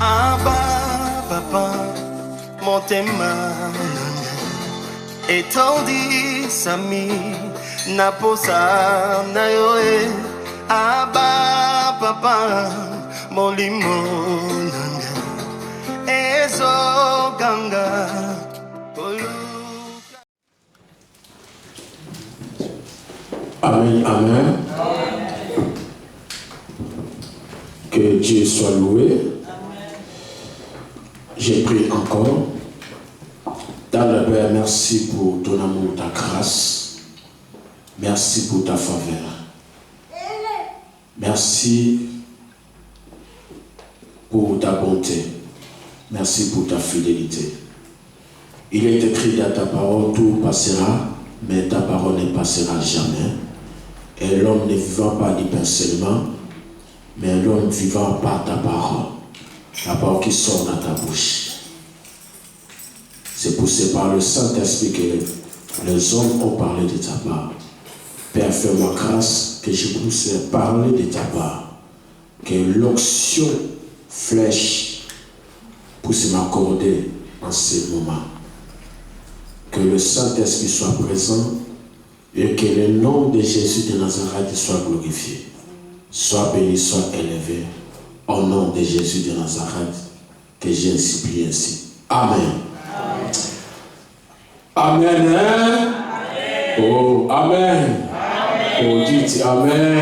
Abba, papa, mon tema, étondi, sami, naposa, nayoe. Abba, papa, mon limon, ezo, ganga, Amen, amen. Que Dieu soit loué. J'ai pris encore. Dans le Père, merci pour ton amour, ta grâce. Merci pour ta faveur. Merci pour ta bonté. Merci pour ta fidélité. Il est écrit dans ta parole, tout passera, mais ta parole ne passera jamais. Et l'homme ne vivant pas du pain seulement, mais l'homme vivant par ta parole. La parole qui sort dans ta bouche. C'est poussé par le Saint-Esprit que les hommes ont parlé de ta part. Père, fais-moi grâce que je puisse parler de ta part. Que l'onction flèche puisse m'accorder en ce moment. Que le Saint-Esprit soit présent et que le nom de Jésus de Nazareth soit glorifié. Soit béni, soit élevé. Au nom de Jésus de Nazareth, que j'ai ainsi prié ainsi. Amen. Amen. Amen. Oh, amen. Oh, dites amen.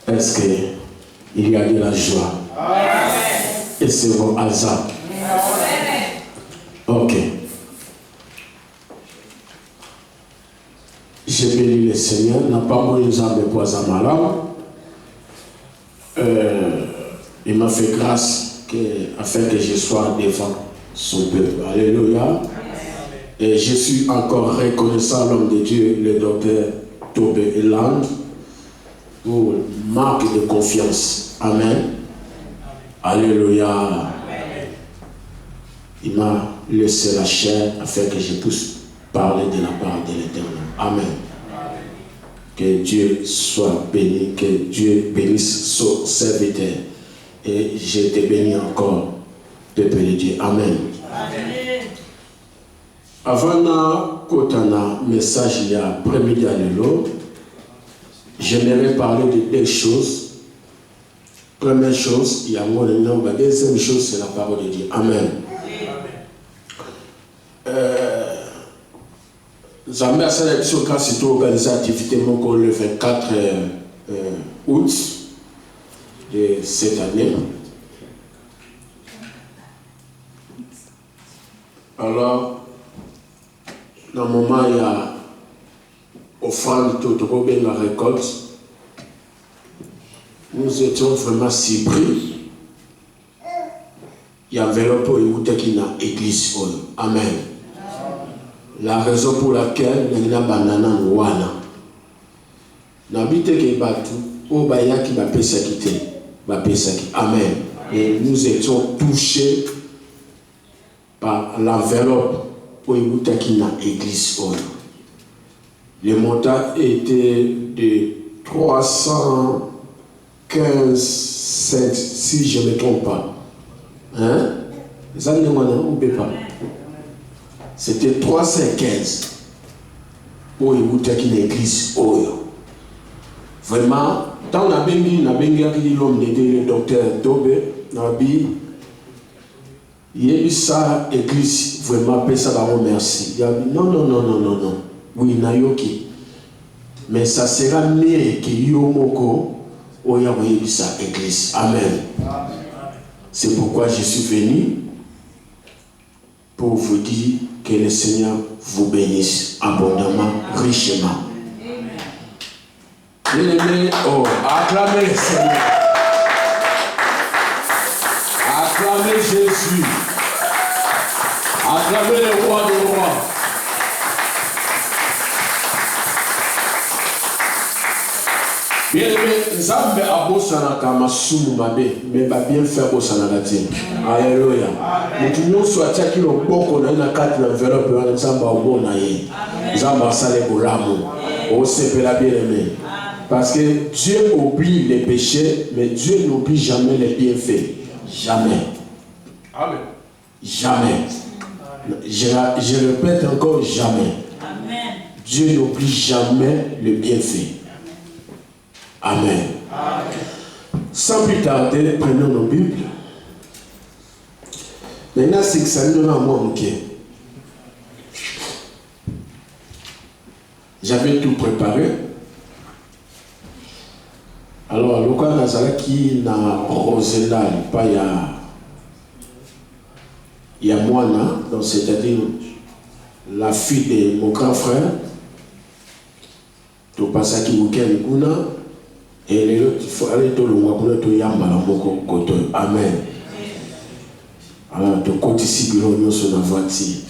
Est-ce qu'il y a de la joie? Et c'est vos hasards. Ok. J'ai béni le Seigneur, n'a pas mouru les âmes pour malade. Il m'a fait grâce afin que je sois devant son peuple. Alléluia. Et je suis encore reconnaissant à l'homme de Dieu, le docteur Tobé Eland, pour marque de confiance. Amen. Alléluia. Il m'a laissé la chair afin que je puisse parler de la part de l'Éternel. Amen. Que Dieu soit béni, que Dieu bénisse son serviteur. Et je te bénis encore, peuple de Dieu. Amen. Amen. Avant de message il y a après-midi à l'élo, j'aimerais parler de deux choses. Première chose, il y a mon nom. La deuxième chose, c'est la parole de Dieu. Amen. Zambé a sélectionné grâce à organisé l'activité le 24 août de cette année. Alors, dans le moment, il y a offrande tout de la récolte. Nous étions vraiment surpris. Il y a enveloppe pour l'église. Amen. La raison pour laquelle nous avons banana wana. N'habite que batu, au baya qui va quitter, Amen. Et nous étions touchés par l'enveloppe pour l'église. Le montant était de 315 cents, si je ne me trompe pas. Hein? Ça ne m'en pas. C'était 315 pour l'église. Vraiment, tant qu'on a béni l'homme de docteur Tobé, il y a eu ça, l'église, vraiment, ça va remercier. Il a dit non. Oui, Nayoki. Mais ça sera mieux que Yomoko, où il y a eu ça, l'église. Amen. C'est pourquoi je suis venu pour vous dire que le Seigneur vous bénisse abondamment, richement. Bien-aimés, acclamez le Seigneur. Acclamez Jésus. Acclamez le roi des rois. Bien-aimés, Nzambe abosana kama sumu mabe, mais va bien faire bosana gatine. Alléluia. Mutu nyonso atiaki loboko na ina kati na enveloppe wana Nzambe abona ye. Nzambe asale bolamu. Osepela bien-aimé. Parce que Dieu oublie les péchés, mais Dieu n'oublie jamais les bienfaits. Jamais. Amen. Jamais. Je répète encore, jamais. Amen. Dieu n'oublie jamais le bienfait. Amen. Amen. Sans plus tarder, prenons nos Bibles. Maintenant, c'est que ça nous donne à moi, ok. J'avais tout préparé. Alors, le cas Nazareth qui n'a Rosella, pas il y a moi, donc c'est-à-dire la fille de mon grand frère, tout passe qui week-end kuna, et les autres, il faut aller tout le monde pour yamba la moko koto. Amen. Alors, de côté ici, nous sommes en voiture.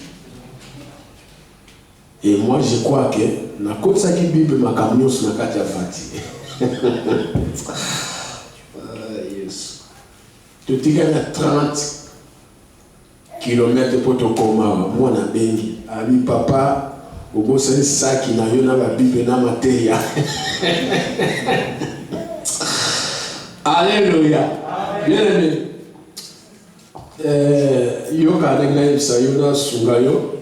Et moi, je crois que na côté ça qui Bible ma camion sur la carte voiture. Yes. Tu te gagnes 30 kilomètres pour te commander. Moi, na bengi. Ami papa, au bout c'est ça qui n'a eu la Bible na matéria. Alléluia. Bien aimé. Yo kadanga isayona sungayo.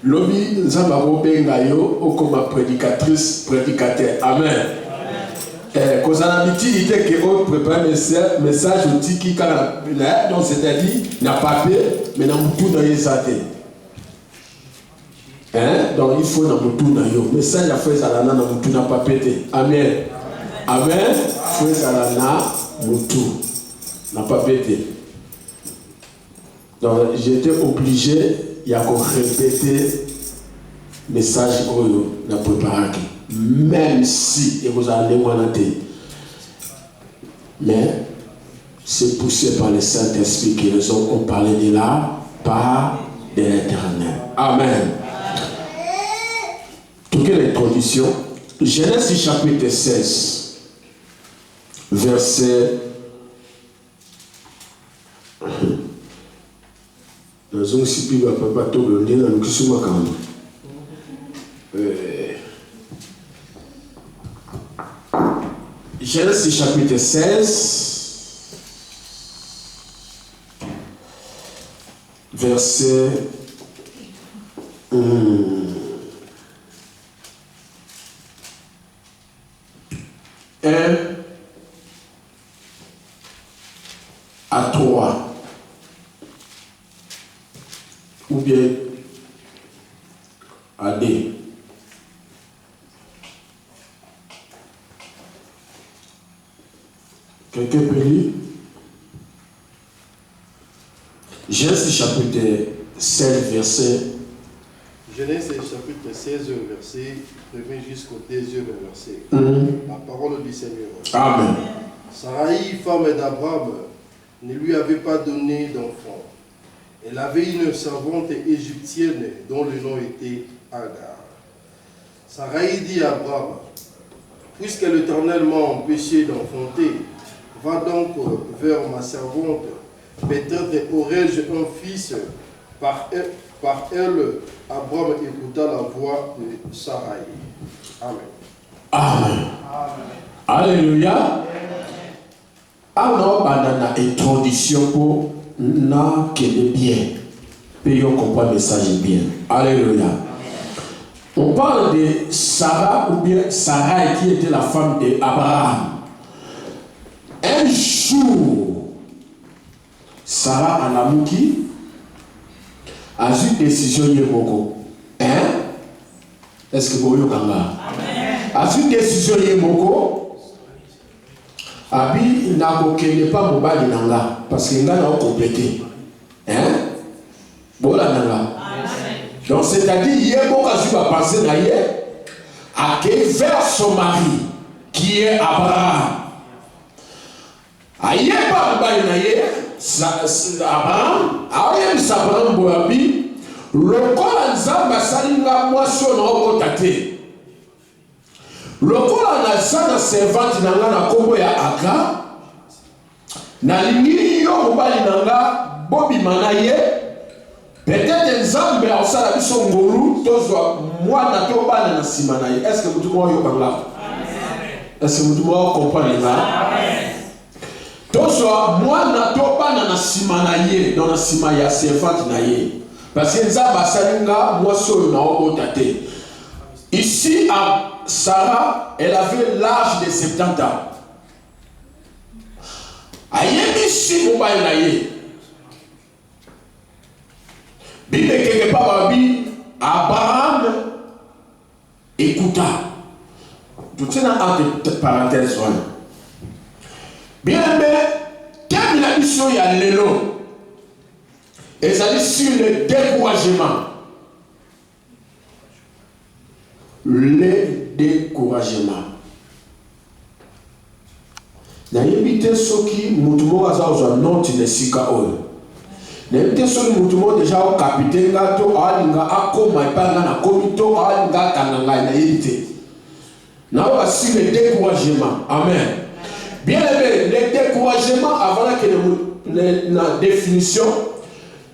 Lobi nzamba bobenga yo okoma prédicatrice, prédicateur. Amen. Cause on a l'habitude que on prépare message au tiki donc c'est-à-dire n'a pas papier mais n'a mutu na yezate. Donc il faut na mutu na yo message a fait ça na mutu na pas pété. Amen. Amen. Fait ça na mutu n'a pas pété. Donc j'étais obligé il y a qu'on répéter message oyo na préparer. Même si et vous allez moi noter, mais c'est poussé par le Saint-Esprit qui nous ont parlé de la part de l'Éternel. Amen. Toutes les conditions. Genèse chapitre 16, verset. Nous avons aussi pu papa tout le monde dans le Kisuma quand Genèse chapitre 16, verset 1 à 3, ou bien à 2. Quelqu'un peut lire? Genèse chapitre 16, verset. Genèse chapitre 16, verset 1 jusqu'au 2e verset. La parole du Seigneur. Amen. Sarai, femme d'Abraham, ne lui avait pas donné d'enfant. Elle avait une servante égyptienne dont le nom était Agar. Sarai dit à Abraham, puisque l'Éternel m'a empêché d'enfanter, va donc vers ma servante, peut-être aurai-je un fils. Par elle, Abraham écouta la voix de Sarai. Amen. Amen. Alléluia. Alors, banana introduction pour na que le bien. Payons comprendre le message bien. Alléluia. On parle de Sarah ou bien Sarai qui était la femme d'Abraham. Un jour, Sarah Anamouki a eu une décision Yemoko. Est-ce que vous voyez Kanga? A eu une décision Yemoko. Abi n'a pas mobile nanga parce qu'il n'a pas complété. Voilà nanga. Donc c'est-à-dire Yemoko a eu à penser d'ailleurs à vers son mari qui est Abraham. Aïe pas mobile naïe. Abraham, Abraham Boabi, le col Nzamba Salinga moisson au tate. Le col Nazana servante nanga na kombo ya Aka, na lingi yo mobali nanga bobi manaye, peut-être Nzambe a osala biso ngolu tozwa mwana to bana na sima naye. Est-ce que vous tout yo banga? Est-ce que vous comprenez ça? Donc, moi, je ne pas dans la simanaye, dans la simaya, c'est fatinaye. Parce que ça, moi, ici, à Sarah, elle avait l'âge de 70 ans. Ayemi mon baïnaye. Bible quelque part, Abraham écouta. Tout ça dans parenthèse. Bien aimé, quelle la mission il y a l'élo. Et ça dit sur le découragement. Le découragement. N'ayébite ceux qui mutumo azaoza noti ne sika oyo. N'ayébite ceux qui mutumo déjà au capitaine gato alinga akoma ipanga na komito alinga kananga n'ayébite. N'a sur le découragement. Amen. Bien aimé, le découragement avant la définition.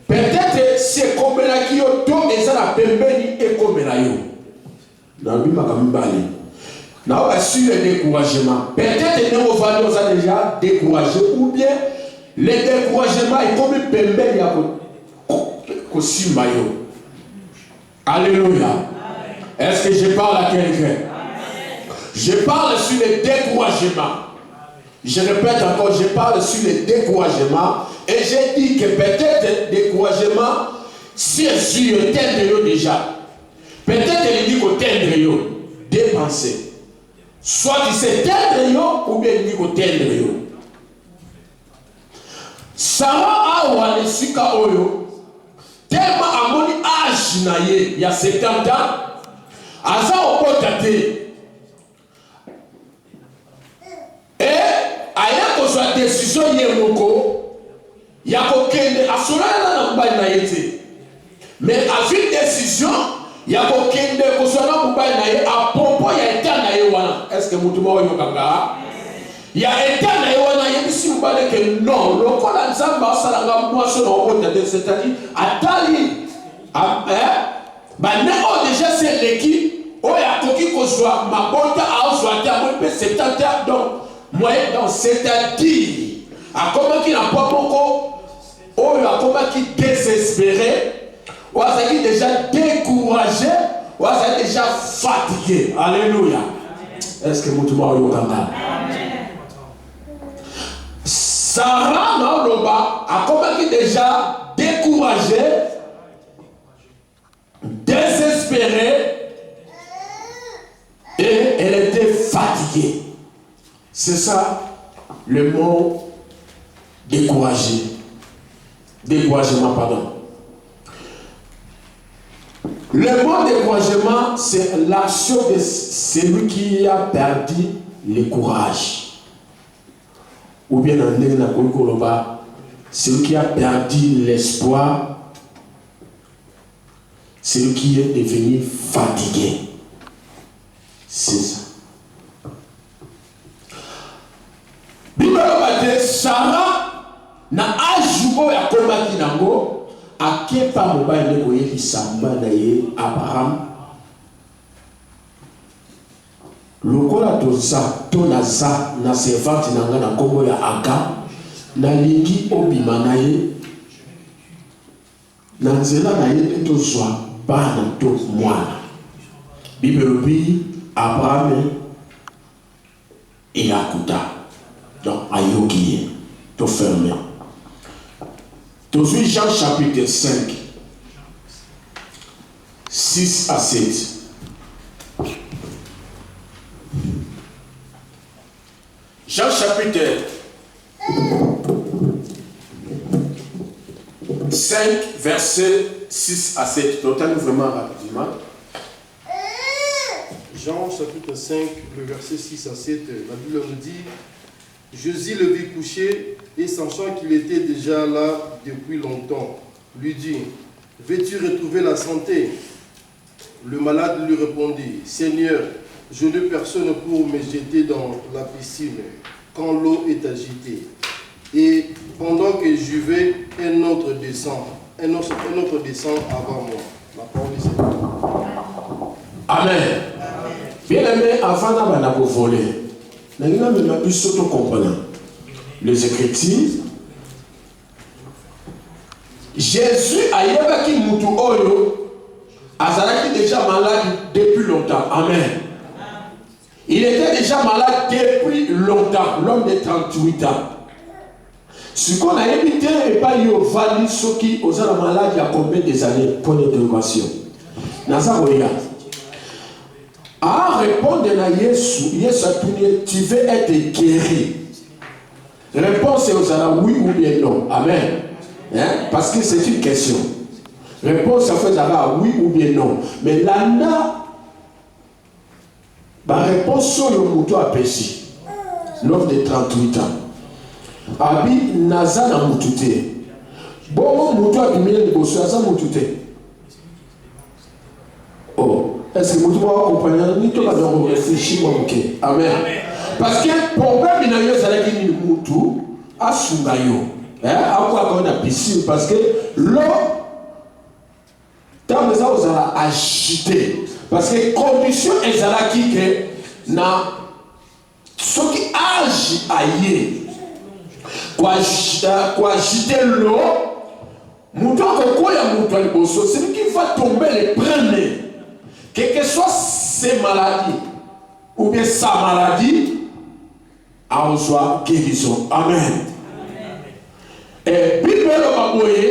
Peut-être c'est comme la qui to et ça la pembeni et comme la yo. Dans lui makambali. N'a pas su le découragement. Peut-être nous valons ça déjà découragé ou bien le découragement est comme pembeni à kosi mayo. Alléluia. Est-ce que je parle à quelqu'un? Je parle sur le découragement. Je répète encore, je parle sur le découragement. Et j'ai dit que peut-être découragement, si je suis au déjà, peut-être il dit qu'au tendre, dépenser. Soit il s'est tendre ou bien il dit qu'au tendre. Sarah a oué le sika oyo, tellement à mon âge naïe, il y a 70 ans, à ça au potate. Et à y a décision yemoko. Il y a aucune mais avec décision, il y a aucune à propos il y a été est-ce que vous il y a été que non, le col Nzamba salanga c'est-à-dire atali déjà c'est l'équipe où il y a qui soit ma bonne à soit 70 donc moi donc c'est-à-dire à comment qui n'a pas beaucoup. Oh, il a comment qui désespéré, ou a déjà découragé, ou a déjà fatigué. Alléluia. Est-ce que vous trouvez au Canada? Sarah Naoloba a comment qui déjà découragé, désespéré, et elle était fatiguée. C'est ça le mot découragé. Découragement, pardon. Le mot découragement, c'est l'action de celui qui a perdu le courage. Ou bien en celui qui a perdu l'espoir, celui qui est devenu fatigué. C'est ça. Bible Sarah na ajubo ya komaki nango akepa mobile ndeko yekisamba na ye Abraham lokola toza tonaza na servante nanga na kombo ya Aga na lingi obima na ye na nzela na ye tozwa bana to mwana Bible bi Abraham et akuta donc ayoki to fermer. Toujours Jean chapitre 5, 6 à 7. Jean chapitre 5, verset 6 à 7. Total vraiment rapidement. Jean chapitre 5, le verset 6 à 7, la Bible nous dit: Jésus le vit coucher et sachant qu'il était déjà là depuis longtemps, lui dit: Veux-tu retrouver la santé? Le malade lui répondit: Seigneur, je n'ai personne pour me jeter dans la piscine quand l'eau est agitée. Et pendant que je vais, un autre descend avant moi. La parole est Seigneur. Amen. Bien aimé, avant d'avoir volé, Maintenant, nous avons surtout comprenant les Écritures. Jésus a yébaki mutu oyo azalaki déjà malade depuis longtemps. Amen. Il était déjà malade depuis longtemps, l'homme de 38 ans. Ce qu'on a évité n'est pas eu au vali, ceux qui ont la maladie il y a combien des années pour l'interrogation. Nazaroya. À répondre à Yesu, Yesu a dit, tu veux être guéri. Réponse est aux alors oui ou bien non. Amen. Hein? Parce que c'est une question. Réponse à fait oui ou bien non. Mais là, la réponse sur le mouton à péché. L'homme de 38 ans. Abi naza na mutute. Bon mouton a bimé de bosso naza mutute. Oh, est-ce que mouton va accompagner ni tout va donc réfléchir mon ok. Amen. Parce que problème il y a ça qui ni mouton a sungayo. Hein, à quoi qu'on a piscine parce que l'eau tant ça vous allez agiter parce que condition est là qui que na ce qui agit ailleurs quoi agiter l'eau mouton que quoi ya mouton le bosso c'est qui va tomber les premiers quelle que soit ses maladies ou bien sa maladie à reçoit guérison. Amen. Et puis le baboye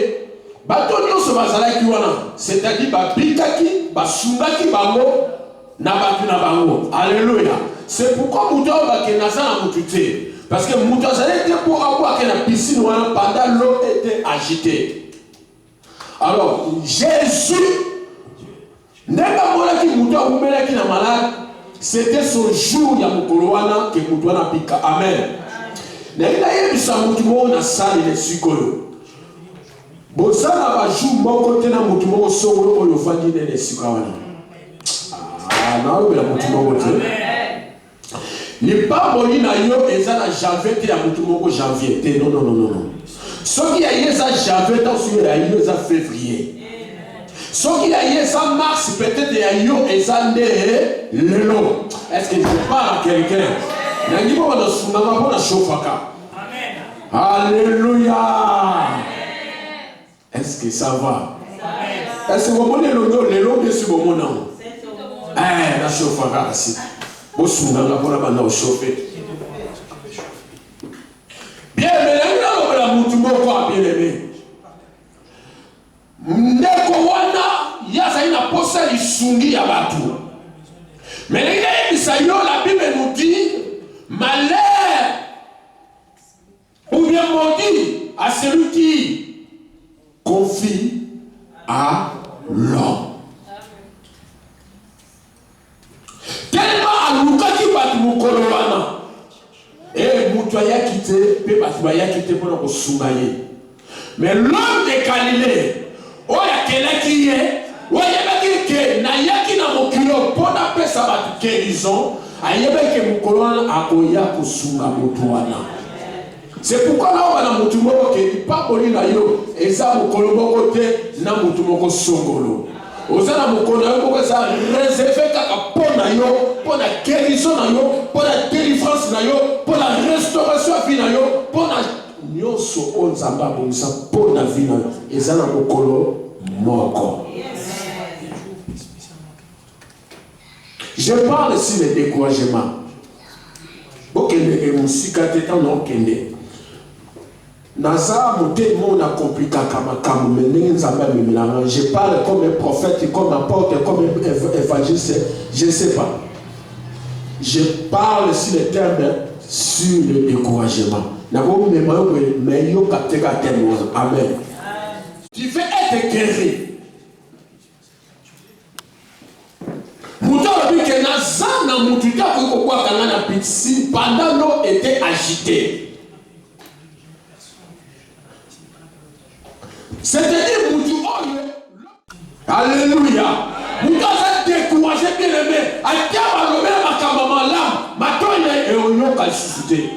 bato nyonso bazalaki wana c'est-à-dire babikaki basungaki bango na batu na bango. Alléluia. C'est pourquoi mouton bakenaza na mutute parce que mouton azalaki pour avoir na piscine wana pendant l'eau était agitée. Alors Jésus n'est-ce molaki mouton umelaki na malade c'était ce jour ya mukolo wana ke mouton na pika. Amen. Naïla yebisa mutu mo na sali le sikoyo. Bosala ba jour moko te na mutu mo solo oyo fandi ne le sikawana. Ah na oyo la mutu mo te. Ni pa boni na yo ezala janvier te ya mutu mo janvier te. Non non non non non. Soki ya yesa janvier ta sur ya yo za février. Soki ya yesa mars peut-être ya yo ezande lelo. Est-ce que je parle à quelqu'un? Alléluia. Est-ce que ça va? Est-ce que vous avez le long de ce moment? Eh, la chauffe à ici. Vous souvenez la bonne chauffer. Bien, mais la moutumo quoi, bien aimé. Ndeko wana, yaza ina posa isungi ya batu. Mais la Bible nous dit malheur ou bien maudit à celui qui confie à l'homme. Tellement à Luka qui bat mon colorana et Moutoya quitté, peut Batouaya quitté pour nous soumailler. Mais l'homme de Galilée, oh ya quelqu'un qui est. Oui, il y a qui na mokilo pour appeler ça la guérison. Il y a que mokolo akoya kusunga mutuana. C'est pourquoi là on a mutu moko ke pas boli na yo eza mokolo moko te na mutu moko songolo. Ozana mokolo moko ça réservé kaka pour na yo, pour la guérison na yo, pour la délivrance na yo, pour la restauration à vie na yo, pour la nyonso on zamba bonsa pour la vie na yo. Eza na mokolo moko. Je parle ici des découragements. Ok, les musiques non kende. Naza monté mon a compliqué comme mais je parle comme un prophète, comme un apôtre, comme un évangéliste. Je ne sais pas. Je parle ici les termes sur le découragement. Amen. Tu veux être guéri. Pendant l'eau était agitée. C'est-à-dire, alléluia. Vous avez découragé bien aimé. À qui a levé ma caméra là, ma toile est au nom qu'elle suscité.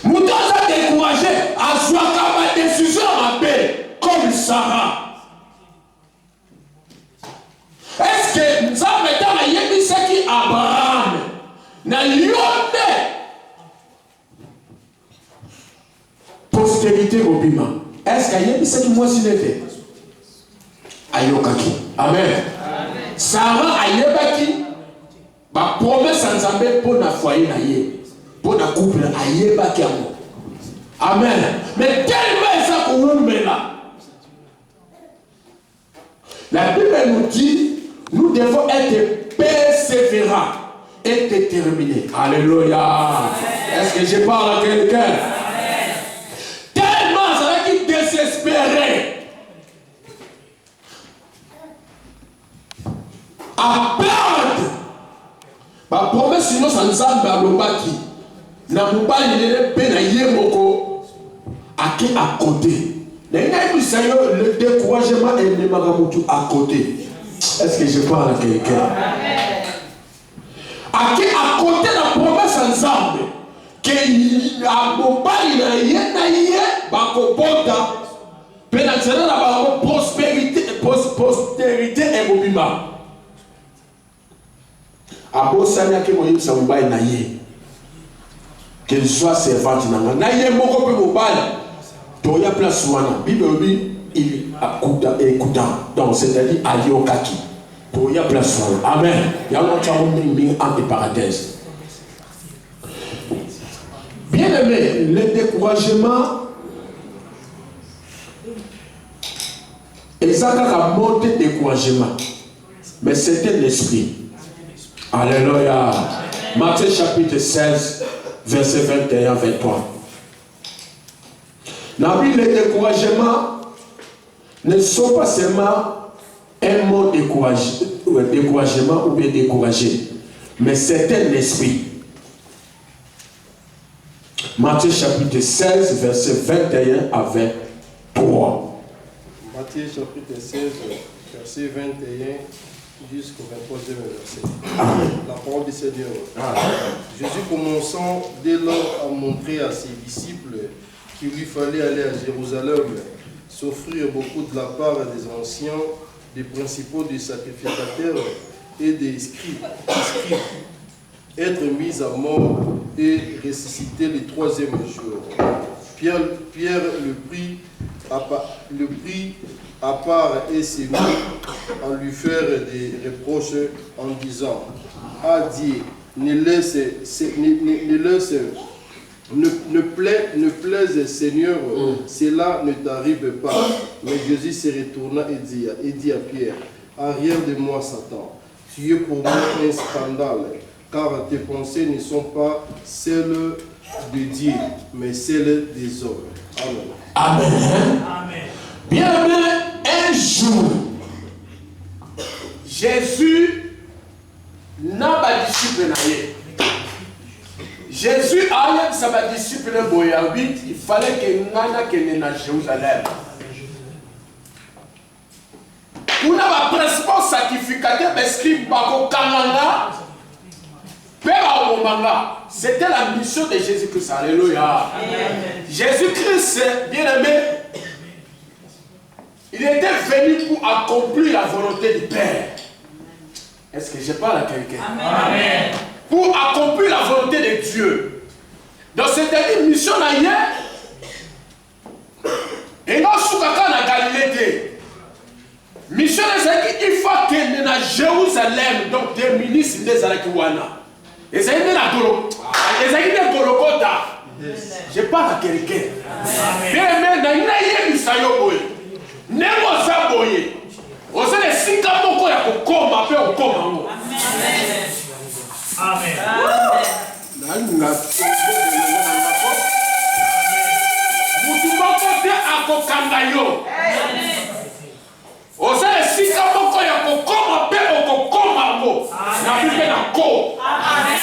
Vous avez découragé à soi ma décision à paix, comme Sarah. Est-ce que ça postérité au bima. Est-ce qu'il y a ce qui moi s'il était? Ayokaki. Amen. Sarah ayebaki. Ba promesse en Zambé pour na foyer na ye. Pour na couple ayebaki amo. Amen. Mais tellement ça qu'on met là. La Bible nous dit, nous devons être persévérants et déterminés. Alléluia. Est-ce que je parle à quelqu'un? Tellement ça qui désespéré. À perdre. Ma promesse sinon ça nous a balobaki. Na mobali ne pe na yemoko aki à côté. Le découragement est le magamutu à côté. Est-ce que je parle à quelqu'un? À côté de la promesse ensemble, que la mobile n'a pas de postérité et mobima. À Bossania qui m'a dit ça mobile n'a qu'elle soit servante n'a yé mon copain mobile. Il y a place wana Bible il écoutant donc c'est-à-dire aller au kaki. Il y a place wana. Amen. Il y a longtemps entre parenthèses. Bien aimé, le découragement exact à monter découragement. Mais c'était l'esprit. Alléluia. Matthieu chapitre 16 verset 21-23. Les découragements ne sont pas seulement un mot découragement ou bien découragé, mais c'est un esprit. Matthieu chapitre 16, verset 21 à 23. Matthieu chapitre 16, verset 21 jusqu'au 23e verset. Amen. La parole du Seigneur. Jésus commençant dès lors à montrer à ses disciples qu'il lui fallait aller à Jérusalem, s'offrir beaucoup de la part des anciens, des principaux, des sacrificateurs et des scribes, être mis à mort et ressusciter le troisième jour. Pierre le prit à part et s'est mis à lui faire des reproches en disant: ah Dieu, ne plaise Seigneur, cela ne t'arrive pas. Mais Jésus se retourna et dit à Pierre: arrière de moi Satan, tu es pour moi un scandale, car tes pensées ne sont pas celles de Dieu, mais celles des hommes. Amen. Amen. Amen. Bien aimé, un jour, Jésus n'a pas disciple. Jésus a dit à ses disciples, il fallait que Nana vienne à Jérusalem. Pour le principal sacrificateur, c'était la mission de Jésus-Christ. Alléluia. Jésus-Christ, bien aimé, il était venu pour accomplir la volonté du Père. Est-ce que je parle à quelqu'un? Amen. Pour accomplir la volonté de Dieu. Donc c'est-à-dire mission ailleurs. Et non, soukaka na Galilée. Mission c'est qu'il faut que na Jérusalem, donc des ministres des Alakiwana. Et ça y est na Golo. Et ça y est Golgotha. Je parle à quelqu'un. Bien mais na yé misayo boy. Nemo za boy. Ose le sika moko ya kokoma pe okoma ngo. Amen. Amen. Mutumoko te akokanga yo. Ose le sika moko ya kokoma pe okokoma ngo. Na bipe na ko. Amen.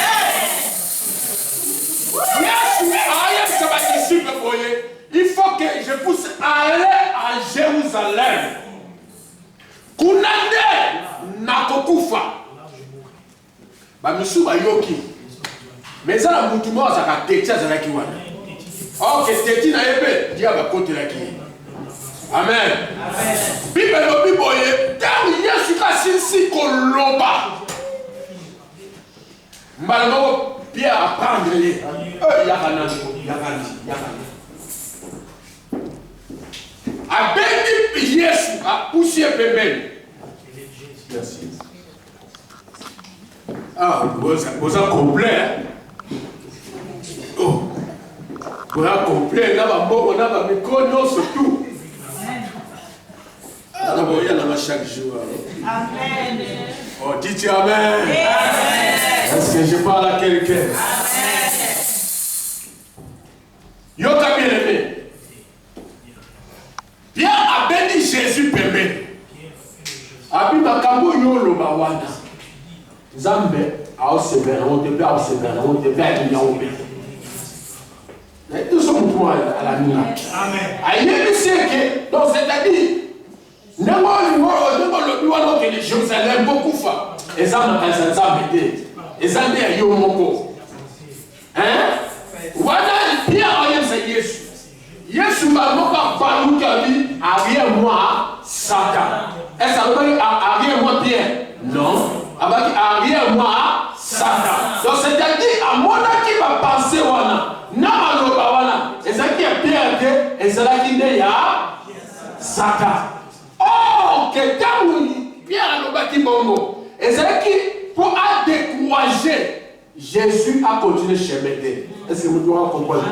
Yesu aye sabati disciple boye. Il faut que je puisse aller à Jérusalem. Kunande nakokufa. Ba misu ba yoki. Mais ça la mutu mo za ka tetia za ki wana. OK, teti na yebe dia ba kote la ki. Amen. Amen. Bible lo biboye, tam Yesu ka sinsi ko loba. Mbala mo Pierre à prendre les. Abendi Yesu a poussé Pemel. Merci. Ah, vous en complet. Oh, vous en complet. Là, on a mis micro, surtout. Ah, il y en a chaque jour. Amen. Oh, dites Amen. Est-ce que je parle à quelqu'un? Amen. Yoka bien aimé. Pierre a béni Jésus Pembe. Abi makambo yolo bawana. Zambe a osebera, on te fait osebera, on te fait yaobe. Mais tout ce mouvement à la nuit. Amen. Aïe, c'est que donc c'est-à-dire N'est-ce que Jérusalem beaucoup fa. Et ça n'a pas ça m'aider. Et ça n'est yo moko. Hein? Voilà Pierre a dit Jésus. Jésus m'a pas parlé qu'il arrière moi Satan. Est-ce que ça veut dire arrière moi Pierre? Non. Arrière moi Satan. Donc c'est-à-dire à mon qui va penser wana. Na maloba wana. Et ça qui est Pierre que et ça qui est ya Satan. Oh, que quand Pierre a bâti bongo, et c'est qui pour décourager Jésus a continué chez Médé. Est-ce que vous devez comprendre?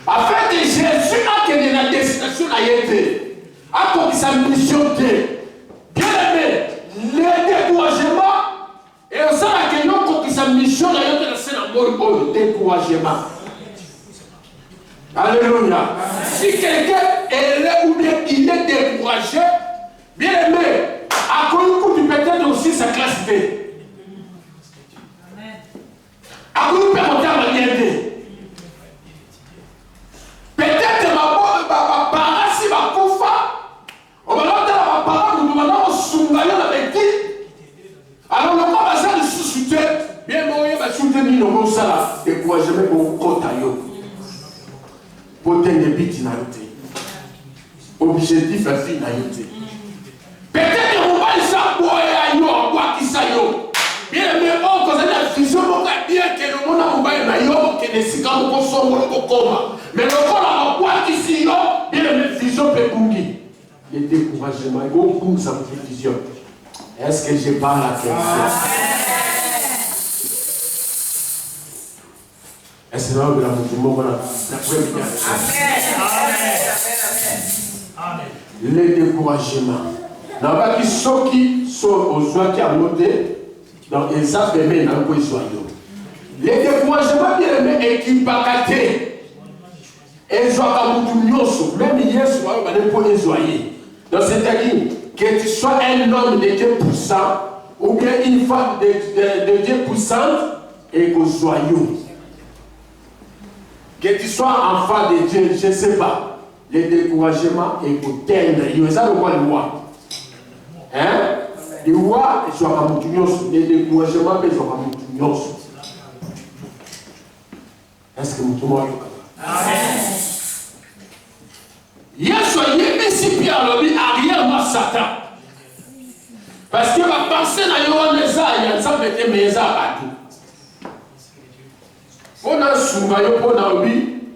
En fait, Jésus a gagné la destination à Yété, a compris sa mission de bien aimé, le découragement, et on sait que nous compris sa mission à Yété, c'est la mort au découragement. Alléluia. Si quelqu'un est là ou bien il est découragé, bien aimé, à cause du peut-être aussi sa classe B. À cause du peut-être peut-être ma parole si ma koufa, on va l'entendre ma parole, nous demandons au Sungayon avec qui. Alors le corps va se susciter, bien moyen va soutenir nos ça découragement pour Kotayo. Pour tenir biti na yote. Objectif la vie na yote. Peut-être que vous allez savoir ayo quoi qui ça yo. Bien mais on cause la vision moka bien que le monde a mobile na yo que ne sika ko songo ko koma. Mais le corps a quoi qui si yo bien mais vision peut bungi. Le découragement go pour sa vision. Est-ce que je parle à quelqu'un? Est-ce que nous avons dit moment la première? Amen. Le découragement. N'a pas qui sont aux joies qui a monté dans les affaires mais dans le soyons. Le découragement bien aimé est qui bagaté. Et joie comme tout nyoso même hier soir on va ne pas joyer. Donc c'est-à-dire que tu sois un homme de Dieu puissant ou bien une femme de Dieu puissante et que joyeux. Que tu sois enfant de Dieu, je ne sais pas. Le découragement est pour tendre. Il y a ça le roi. Hein? Le roi, il soit comme tout le monde. Le découragement, il soit comme tout le monde. Est-ce que vous tout le monde? Amen. Il y a soigné ici, Pierre Lobby, arrière-moi Satan. Parce que ma pensée n'a pas de ça, il y a ça, mais il y a ça à tout. On a souvent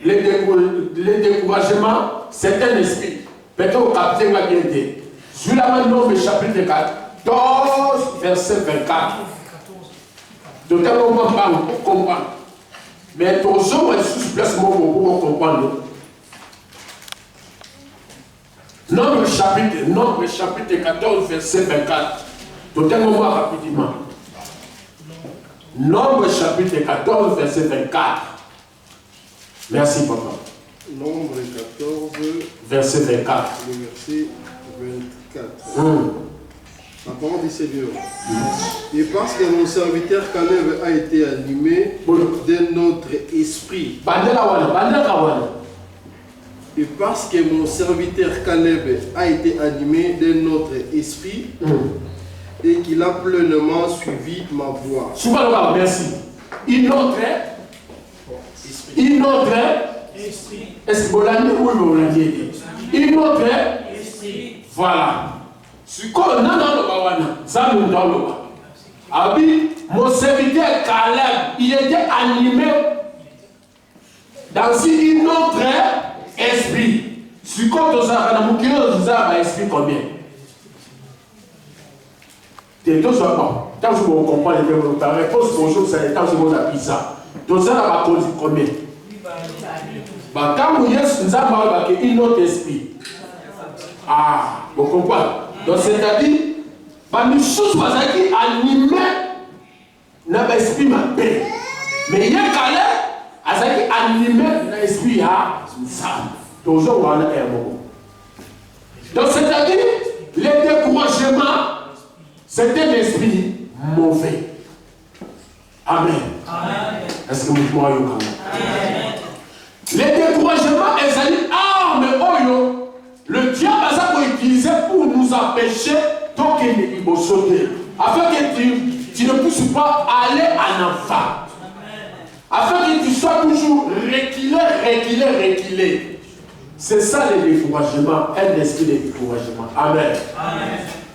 le découragement, c'est un esprit. Peut-être au capitaine va bien dire. Sur la main de chapitre 14, verset 24. Donc, on va comprendre. Mais ton jour est sous place pour comprendre. Nombre chapitre 14, verset 24. Donc, on va rapidement. Nombre chapitre 14, verset 24. Merci, papa. Nombre 14, verset 24. Le verset 24. La parole du Seigneur. Et parce que mon serviteur Caleb a été animé d'un autre esprit. Et parce que mon serviteur Caleb a été animé d'un autre esprit. Et qu'il a pleinement suivi ma voix. Souvent, merci. Une autre esprit. Est-ce que vous l'avez dit ou vous l'avez dit? Une autre esprit. Voilà. Ce qu'on a dans le bawana, ça nous dans le bas. Abi, mon serviteur Caleb, il était animé dans une autre esprit. Si quand on a un esprit combien? Tu dois savoir. Tant que vous comprenez la réponse pour vous, c'est tant que vous avez ça. Donc ça va cause combien? Quand vous avez une autre esprit. Ah, vous comprenez? Donc c'est-à-dire, nous sommes animés dans l'esprit ma paix. Mais il y a un calais animé dans l'esprit à ça. Toujours on a un mot. Donc c'est-à-dire, les découragements, c'est un esprit mauvais. Amen. Est-ce que vous croyez au Amen. Les découragements, ils disent, ah, mais oh, le diable a utilisé pour nous empêcher de sauter. Afin que tu ne puisses pas aller en avant. Afin que tu sois toujours reculé. C'est ça le découragement, un esprit de découragement. Amen.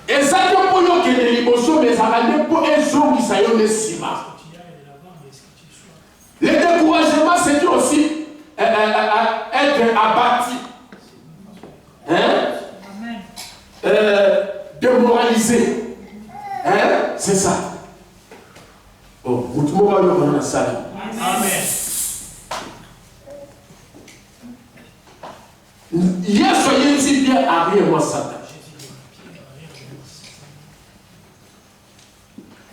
Et ça, pour nous qui est l'émotion, mais ça va être pour un jour qui s'aille de ciment. Le découragement, c'est aussi être abattu. Démoralisé. C'est ça. Oh, vous tout le monde va dans la salle. Amen. Hier, soyez si bien arrière-moi Satan.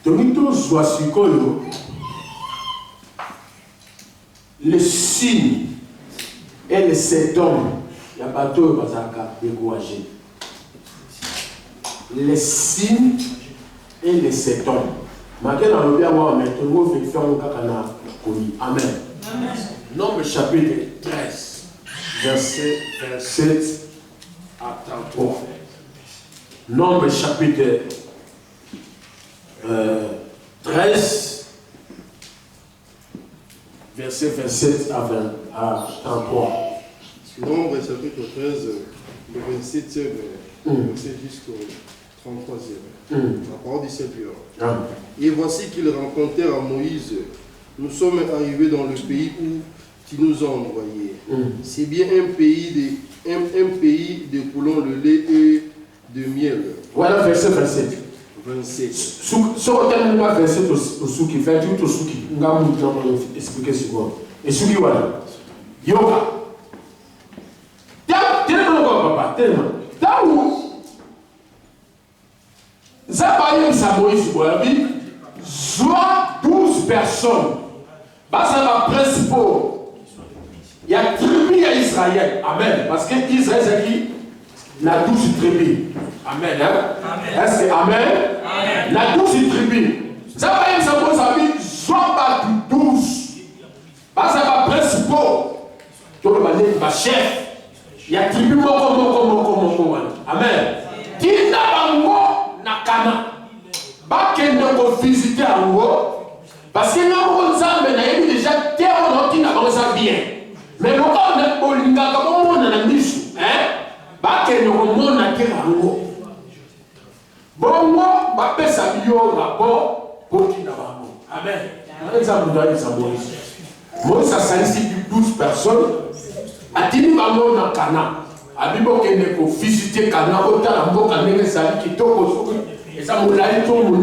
Tomito Zwasukolo, le signe et le septembre, il y a bateau bazaka découragé. Les signes et les septembre. Maintenant, on va voir maintenant, on va faire un kakana connu. Amen. Nombre chapitre 13, verset 27 à 33. Nombre chapitre 13, verset 27 à 33. Nombre chapitre 13, le 27e verset jusqu'au 33e. La parole du Seigneur. Et voici qu'ils rencontrèrent à Moïse. Nous sommes arrivés dans le pays où tu nous as envoyés. C'est bien un pays découlant le lait et de miel. Voilà verset 27. 27. Si on termine le verset au souki, fait tout au souki. On va vous expliquer ce qu'on et souki voilà. Yoga. Tellement papa, tellement. Là où Zabaïm Samoïs Boabi, soit 12 personnes. Ça va principaux. Il y a tribu à Israël. Amen. Parce que Israël, c'est qui? La 12 tribus. Amen. Hein? Est-ce que Amen? Amen. La 12 tribus. Zabaïm Samoïs Boabi, soit pas 12. Ça va principaux. Donc, il va chef. Il y a tribu moko. Amen. Tina bango nakana. Bakende ko visiter ango. Parce que nous avons déjà terre qui n'a pas bien. Mais nous avons dit que nous avons dit Moïse a sali 12 personnes. A dit que nous avons Cana. A dit que nous visiter Cana. Et ça m'a dit que nous avons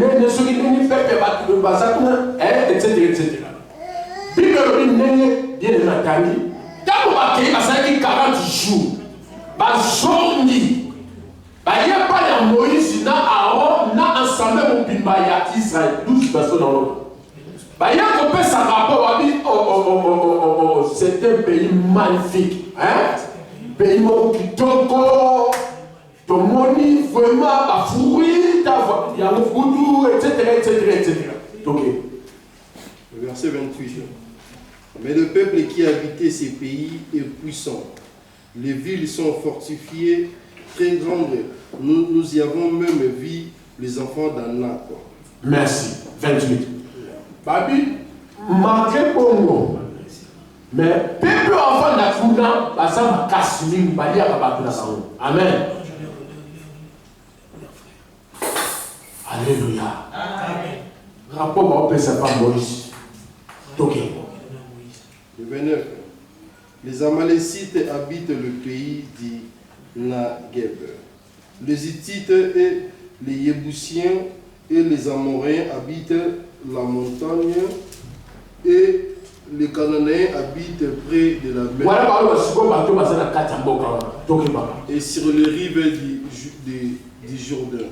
etc. Bible bien Nathalie. Quand on a 40 jours, il n'y a pas de Moïse, Aaron, ensemble au Israël, 12 personnes dans l'autre. Il y a un peu ça rapport, c'est un pays magnifique. Pays qui toko, ton moni, vraiment, fruit, il y a un foudou, etc. Ok. Verset 28. Mais le peuple qui habitait ces pays est puissant. Les villes sont fortifiées, très grandes. Nous y avons même vu les enfants d'Anak. Merci. 28. Babi, malgré Bongo, mais peuple enfant d'Afuna, ça m'a cassé, Bali à Babakuna. Amen. Alléluia. Amen. Le 29. Les Amalécites habitent le pays d'Inageb. Les Hittites et les Yébousiens et les Amoréens habitent la montagne et les Cananéens habitent près de la mer et sur les rives du Jourdain.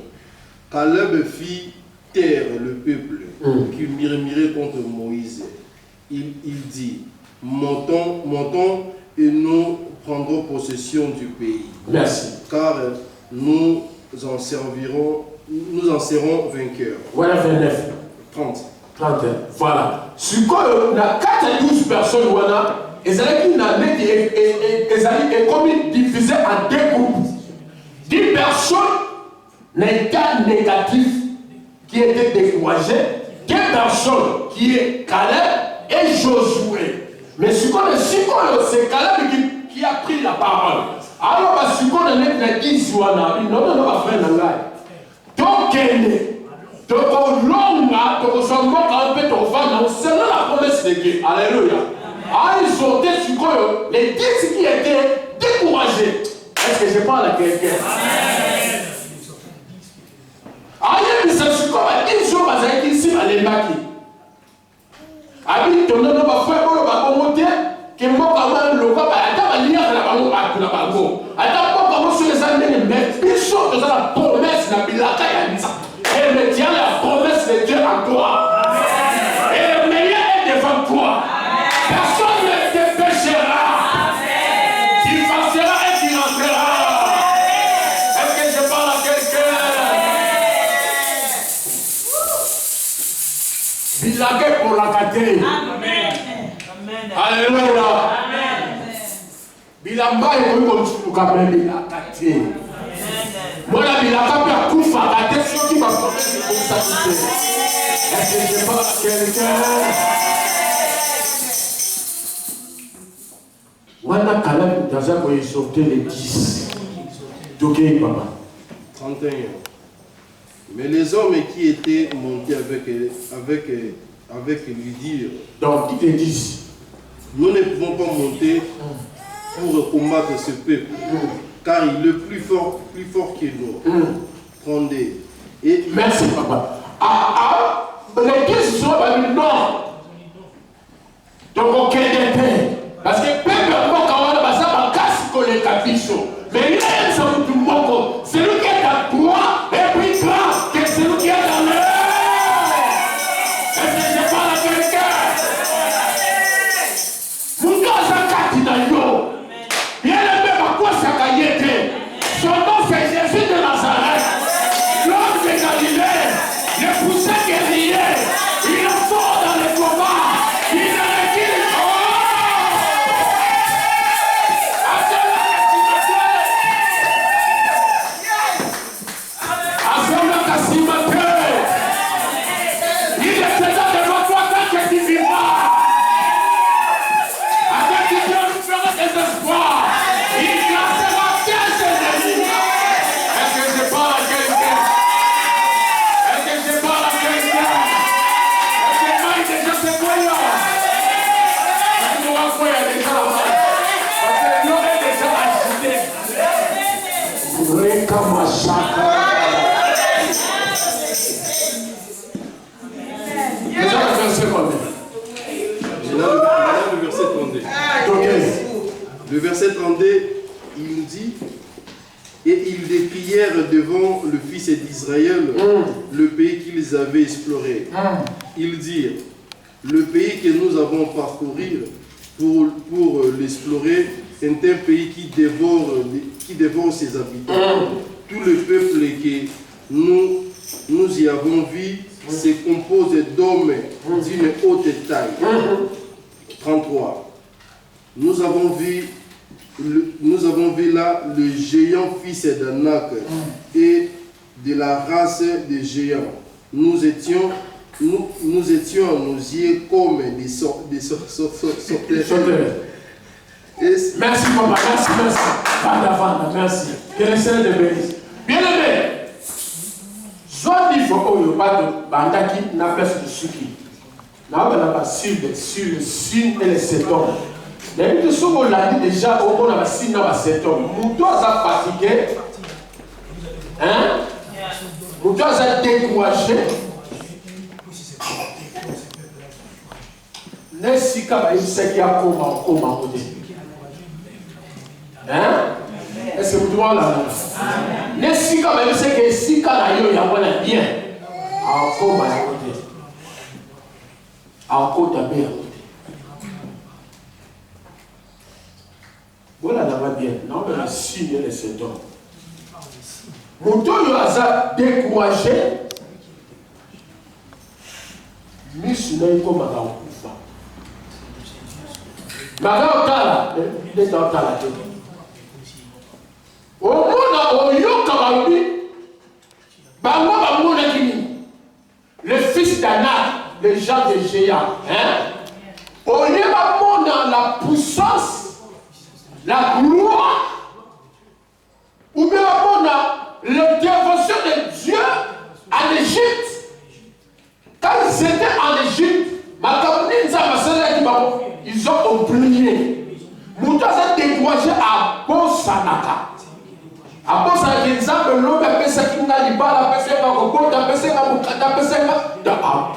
Caleb fit taire le peuple qui murmurait contre Moïse. Il dit, montons et nous prendrons possession du pays. Merci. Car nous en serons vainqueurs. Voilà 29. 30. 31. Voilà. Si on a 12 personnes, ils comme divisé en 2 groupes. 10 personnes n'étaient négatifs qui étaient découragés. 2 personnes qui est Caleb et Josué. Mais si on est c'est Caleb qui a pris la parole. Alors, si on est 10 non, frère Nangai. Donc, selon la promesse de Dieu. Alléluia. Ils ont été sur les 10 qui étaient découragés. Est-ce que je parle à quelqu'un? Il y a des jours qui ici à l'Emaki. Abi tono no ba frère bolo ba monter que moi quand le quoi ba ata ba lire la bango ba la bango. Ata pas comme sur les années mais ils sont dans la promesse na bilaka ya nisa. Et me tient la promesse de Dieu en toi. Et le meilleur est devant toi. Personne ne te péchera. Tu passeras et tu entreras. Est-ce que je parle à quelqu'un? Bilagué pour la caté. Alléluia. Bilamba est comme tu quand même bilakate. Moi la bilaka peut couper à tête sur qui va prendre pour ça. Est-ce que je parle à quelqu'un? Wana Caleb dans un pays sortait les 10. Donc papa. 31. Mais les hommes qui étaient montés avec lui dirent, donc il est 10. nous ne pouvons pas monter pour combattre ce peuple, car il est plus fort que nous. Prendez. Et merci papa. Les 10 sont venus non. Donc aucun des pères. Parce que peuple quand on a ça va casser les capichons. Mais il y a un seul du monde. C'est lui qui est à toi et puis grand que c'est lui qui est dans l'air. Est-ce que je parle à quelqu'un? Mon gars, ça casse dans l'eau. Bien aimé, à quoi ça caille? Son nom c'est Jésus de Nazareth. L'homme de Galilée. Le poussin guerrier. Il est fort dans les combats. Il est recul. Le verset 32, il dit, et ils décrièrent devant le fils d'Israël le pays qu'ils avaient exploré. Ils dirent, le pays que nous avons parcouru pour l'explorer est un pays qui dévore ses habitants. Tout le peuple que nous y avons vu se compose d'hommes d'une haute taille. 33. Nous avons vu là le géant fils d'Anak et de la race des géants. Nous étions à nos yeux comme des sauterelles. Merci papa, merci. Vanda, merci. Que le Seigneur te bénisse. Bien aimé, sois livre oyo bandaki na place de suki. Na ba sur le signe et les symptômes. Mais tout ce qu'on l'a dit déjà, on a signe et les symptômes. Mouton a fatigué. Hein? Mouton a découragé. Nesika ba yiseki ya koma ode. Hein? Est-ce que vous trouvez là? Nesika ba yiseki sika na yo ya wana bien. A koma ya ode. A kota be ya ode. Voilà là va bien. Non, mais le signe et les symptômes. Mouton yo a découragé. Miss na yiko maka okufa. Maka otala, ndeta otala te. Omona oyoka babi. Bango kini. Le fils d'Anak, le gens de géant, hein? Oyeba mona la puissance, la gloire. Ou bien mona l'intervention de Dieu en Égypte. Quand ils étaient en Égypte, ils ont oublié. Mouta s'est découragé à Bosanaka. À Bosanaka, ils ont l'homme a pensé qu'il n'a pas la personne a pensé à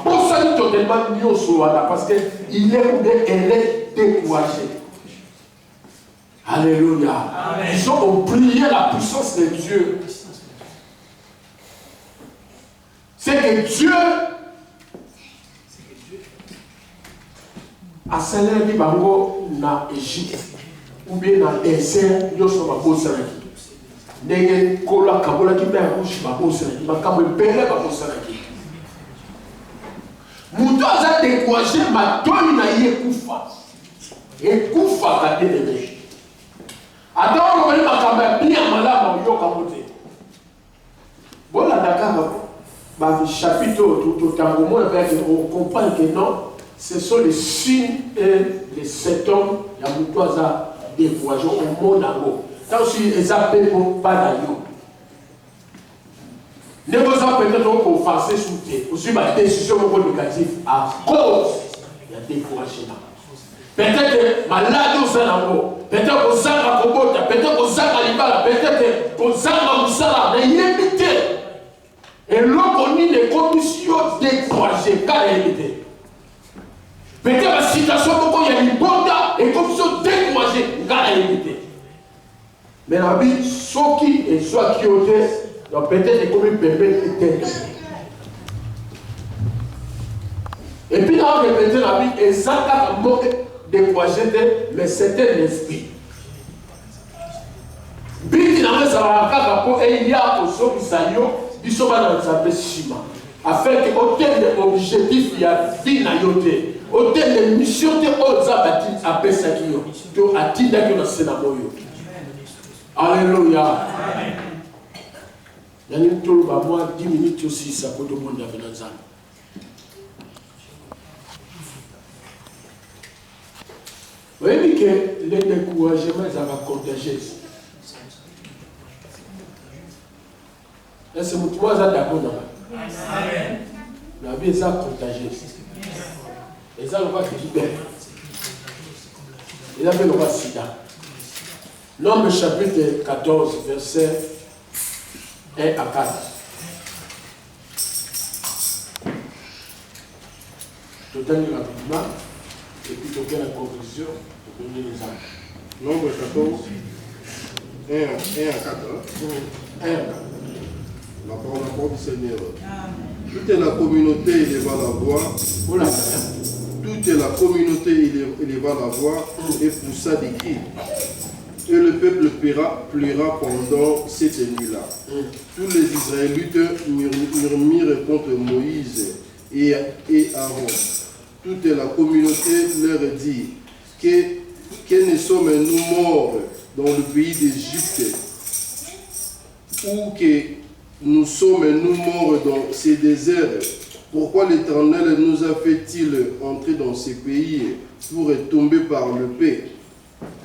Bosanaka totalement nyosoada parce qu'il est ou elle est découragée. Alléluia. Ils ont oublié la puissance de Dieu. C'est que Dieu a célébré bango na Égypte ou bien na désert yoso babosanaki ndenge kola kabola ki mer rouge babosanaki makambo ebele babosanaki mutu aza découragé matoi na ye ekufa kateleme ata olobeli makambo ya bien malamu oyoka te bolanda kaka chapitre totango mona mpe on comprend que non. Ce sont les signes et les symptômes. Il y a beaucoup de découragés au monde. Tant que les appels pour pas d'ailleurs. Ne vous en peut-être qu'on fasse soutenir. Aussi, ma décision négative à cause de la découragé. Peut-être malade au Sanango. Peut-être qu'on s'en va Kobota. Peut-être qu'on s'en va Libala. Peut-être qu'on s'en va Moussala. Mais il est limité. Et l'on connaît les conditions découragées. Car il est limité. Peut-être la situation où il y a une bonne et comme ça découragé, garde limité. Mais la vie, soit qui et soit qui ose, donc peut-être comme une bébé était. Et puis là, on répétait la vie exactement découragé, mais c'était l'esprit. Biti na mesa wakaka po il y a au Sayo, bisoba dans sa chima. Afin que autel de objectif il y a vie na yote. Autel de mission de Ozabati à Pesakio, to atinda que dans Sénamoyo. Alléluia. Il y a une tour, moi 10 minutes aussi, ça peut tout le monde avec nous. Vous voyez que les découragements, ça va contager. Est-ce que vous êtes d'accord? Amen. La vie est contagieuse. Et ça, on va se dire. Il a fait le roi Sida. Nombre chapitre 14, verset 1 à 4. Tout à l'heure rapidement, et puis tout à la conclusion, pour donner les âmes. Nombre 14, 1 à 4. 1 à 4. La parole du Seigneur. Toute la communauté éleva la voix. Toute la communauté éleva la voix et poussa des cris. Et le peuple pleura pendant cette nuit-là. Tous les Israélites murmurent contre Moïse et Aaron. Toute la communauté leur dit que ne sommes-nous morts dans le pays d'Égypte ou que nous sommes-nous morts dans ces déserts? Pourquoi l'Éternel nous a fait-il entrer dans ces pays pour tomber par le paix?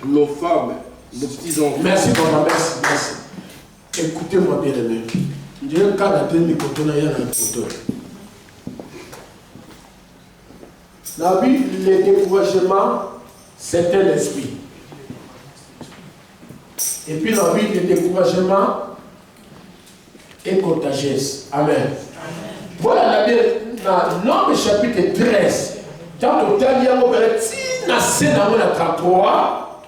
Nos femmes, nos petits-enfants. Merci, merci. Écoutez-moi bien aimé. J'ai un cas d'attendre quand on a un photo. La vie, le découragement, c'est un esprit. Et puis la vie, le découragement est contagieuse. Amen. Voilà, dans Nombre chapitre 13, quand on a dit à mon père, si na scène à mon 33,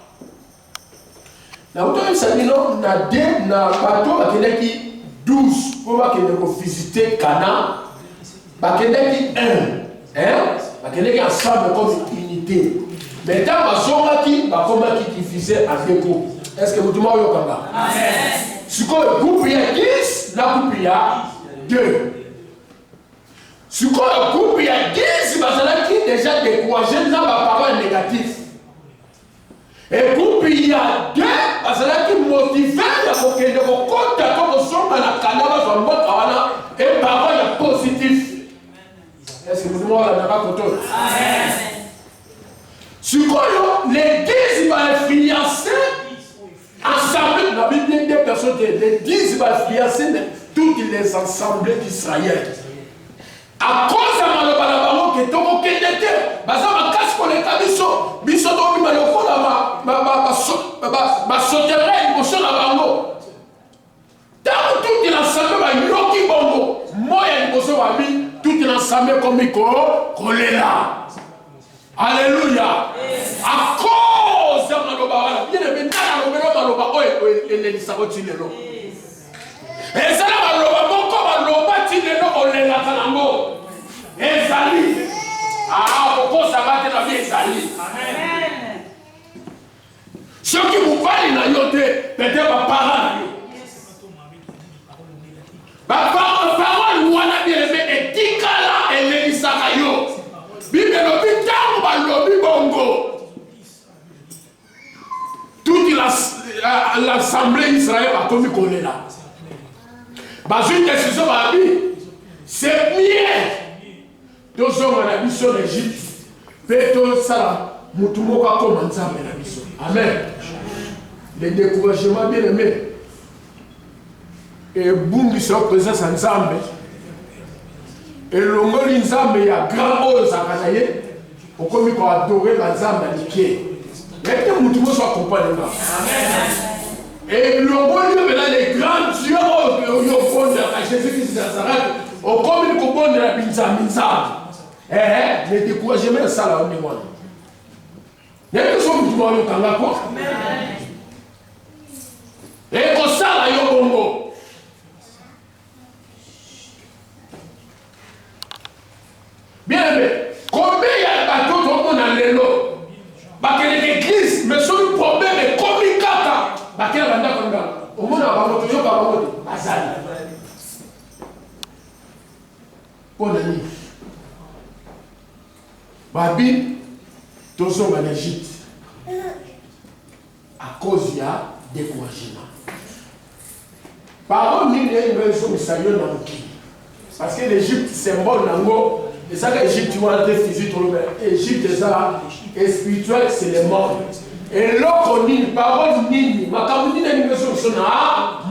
na autant ça dit non, na bateau qui 12 pour visiter Cana, qui 1, qui ensemble comme unité. Mais dans qui divisait en deux groupes. Est-ce que vous demandez au Kanga? Ce que groupe il y a 10, la groupe il y a 2. Ce que le groupe il y a 10, qui déjà découragé dans la parole négative. Et groupe il y a 2, qui motivé la compte comme son à la canal et parole positive. Est-ce que vous demandez la parole? Ce que les 10 il va influencer ensemble, la Bible dit des personnes, les 10 va influencer toutes les assemblées d'Israël. À cause de la balabano qui est au Kédété, ma casse pour les cabissos, biso domi maloko ma sauterelle, mon son à bango. Tant tout l'ensemble va yoki bongo, moi et mon son va mis tout l'ensemble comme il collé là. Alléluia. À cause de la balabano, bien aimé, dans la balabano, et les sabotis les lots. Et ça là, mon corps, l'oba, tu les lots, on les a dans l'ango. Ezali. Ah, pourquoi ça va être la vie Ezali? Amen. Ceux qui vous parlent, ils n'ont peut-être pas parents. Parole, ou on a bien aimé, et Tikala et Mélisakayo. Bible l'hôpital, ou l'hôpital bongo. Toute l'assemblée d'Israël a commis qu'on est là. Une décision va dire, c'est mieux. Deux hommes en mission d'Égypte. Péto Sala, Moutumoka comme en Zambé la mission. Amen. Les découragements bien aimés. Et Bungi sera présent en Zambé. Et l'ongoli Zambé, il y a grand ose à Kanaye. Pour qu'on puisse adorer la Zambé à Niké. Mais que Moutumo soit accompagné. Amen. Et l'ongoli, les grands dieux, Jésus-Christ de Nazareth, au commun de la Binza. Les découragements, ça là, on est loin. Il y a quelque chose qui doit être en accord. Et comme ça, là, il y a un bongo. Bien aimé, combien il y a de bateaux tout le monde dans l'élo? Parce que l'église, mais sur le problème est comme il kata. Parce qu'il y a un bandit au monde, on va toujours par le monde. Bon ami. Babi, tous sont en Égypte. À cause il y a découragement. Par contre, il y a une maison qui s'appelle Nanki. Parce que l'Égypte, symbole Nango, et ça que l'Égypte, tu vois, c'est physique, l'Égypte, c'est spirituel, c'est le monde. Et là, on dit une parole, Nini, ma camoufle, il y a une maison qui s'appelle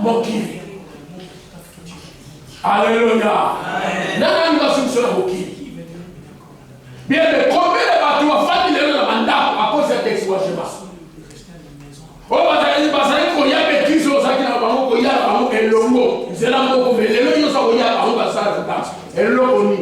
Moki. Alléluia. Nana nous sommes sur la moquille. Bien, mais combien de bateaux ont fait le mandat à cause de découragement? Oh, il y a des bêtises aux acquis dans le banc, il y a un et longo. C'est là où il y a un et longo.